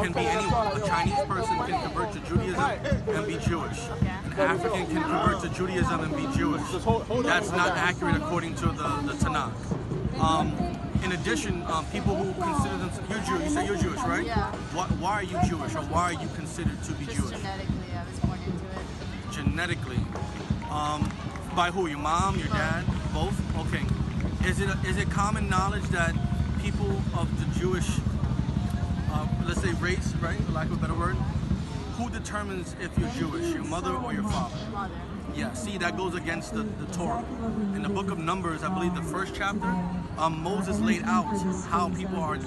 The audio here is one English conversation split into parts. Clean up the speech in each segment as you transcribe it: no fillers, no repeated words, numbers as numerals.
can be anyone. A Chinese person can convert to Judaism and be Jewish. An African can convert to Judaism and be Jewish. That's not accurate according to the Tanakh. In addition, people who consider themselves, you're Jewish, you say you're Jewish, right? Yeah. Why are you Jewish, or why are you considered to be Just Jewish? genetically, I was born into it. Genetically. By who? Your mom, your dad, both? Okay. Is it common knowledge that people of the Jewish, let's say race, right, for lack of a better word, who determines if you're Jewish, your mother or your father? Mother. Yeah, see, that goes against the Torah. In the book of Numbers, I believe the first chapter, Moses laid out how people are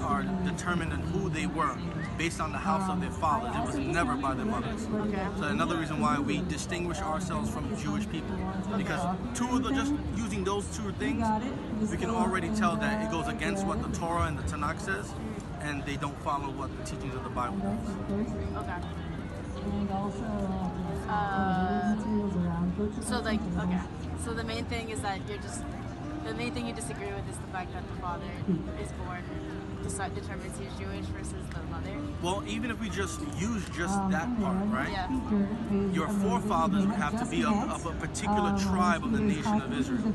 determined and who they were based on the house of their fathers. It was never by their mothers. Okay. So another reason why we distinguish ourselves from Jewish people, because just using those two things, we can already tell that it goes against what the Torah and the Tanakh says, and they don't follow what the teachings of the Bible does. Okay. So the main thing is that the main thing you disagree with is the fact that the father is born determines he's Jewish versus the mother. Well, even if we just use that part, right? Yeah. Your forefathers would have to be of a particular tribe of the nation of Israel.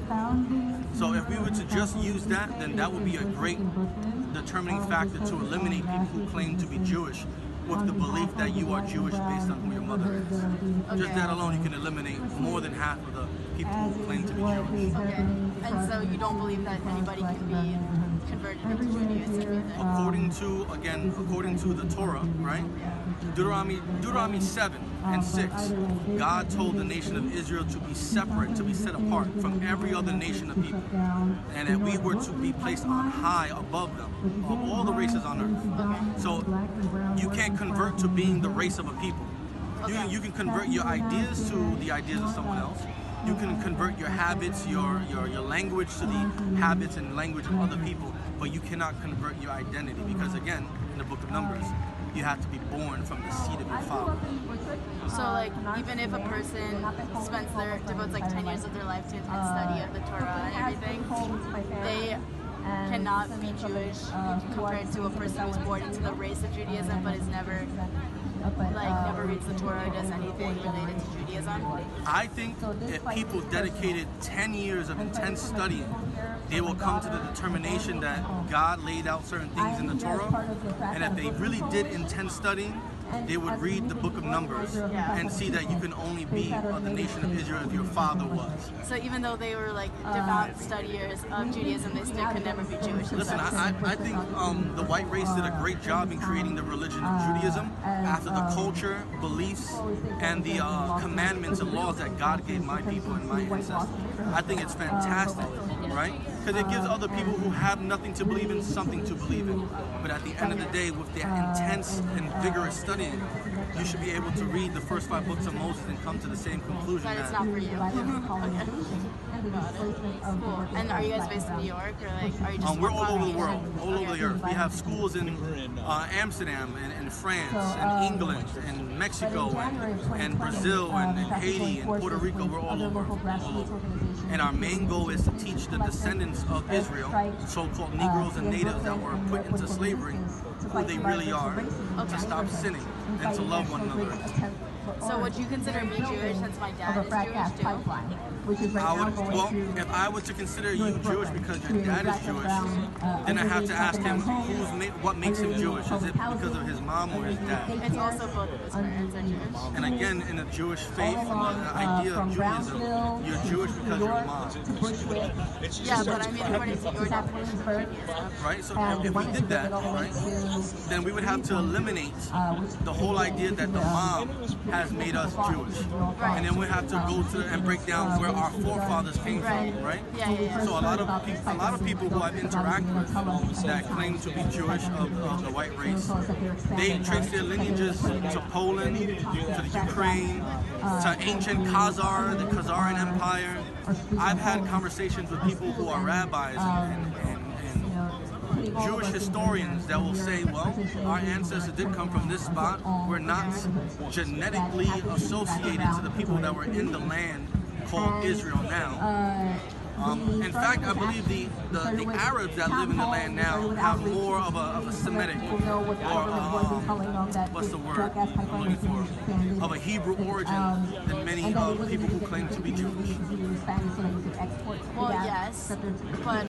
So if we were to just use that, then that would be a great determining factor to eliminate people who claim to be Jewish with the belief that you are Jewish based on who your mother is. Okay. Just that alone, you can eliminate more than half of the people who claim to be Jewish. Okay. And so you don't believe that anybody can be converted into Judaism either? According to the Torah, right? Deuteronomy 7 and 6, God told the nation of Israel to be separate, to be set apart from every other nation of people, and that we were to be placed on high above them, of all the races on earth. So you can't convert to being the race of a people. You can convert your ideas to the ideas of someone else. You can convert your habits, your language to the habits and language of other people, but you cannot convert your identity, because again, in the book of Numbers, you have to be born from the seed of your father. So like, even if a person devotes like 10 years of their life to intense study of the Torah and everything, they cannot be Jewish compared to a person who's born into the race of Judaism but is never reads the Torah or does anything related to Judaism. I think if people dedicated 10 years of intense studying, they will come to the determination that God laid out certain things in the Torah, and if they really did intense studying, they would read the book of Numbers and see that you can only be of the nation of Israel if your father was. So even though they were like devout studiers of Judaism, they still could never be Jewish. Listen, I think the white race did a great job in creating the religion of Judaism after the culture, beliefs, and the commandments and laws that God gave my people and my ancestors. I think it's fantastic, right? Because it gives other people who have nothing to believe in something to believe in. But at the end of the day, with their intense and vigorous studying, you should be able to read the first 5 books of Moses and come to the same conclusion. But it's not for you. Okay. Got it. Cool. And are you guys based in New York, or like are you just? We're all over the world, all over the earth. We have schools in Amsterdam and France and England and Mexico and Brazil and Haiti and Puerto Rico. We're all over. And our main goal is to teach the descendants of Israel, so-called Negroes and natives that were put into slavery, who they really are, to stop sinning and to love one another. So would you consider me Jewish since my dad is Jewish too? If I were to consider you Jewish because your dad is Jewish, then I have to ask him what makes him Jewish. Is it because of his mom or his dad? It's also both of his parents are Jewish. And again, in the Jewish faith, the idea of Judaism, you're Jewish because you're a mom. Yeah, but I mean, according to your definition of Judaism. Right, so if we did that, right, then we would have to eliminate the whole idea that the mom has made us Jewish. And then we have to go to and break down where our forefathers came from, right? Yeah. So a lot of people who I've interacted with that claim to be Jewish of the white race, they trace their lineages to Poland, to the Ukraine, to ancient Khazar, the Khazarian Empire. I've had conversations with people who are rabbis and Jewish historians that will say, well, our ancestors did come from this spot. We're not genetically associated to the people that were in the land called Israel now. In fact, I believe the Arabs that live in the land now have more of a Semitic, or what's the word I'm looking for, of a Hebrew origin than many people who claim to be Jewish. Well, yes, but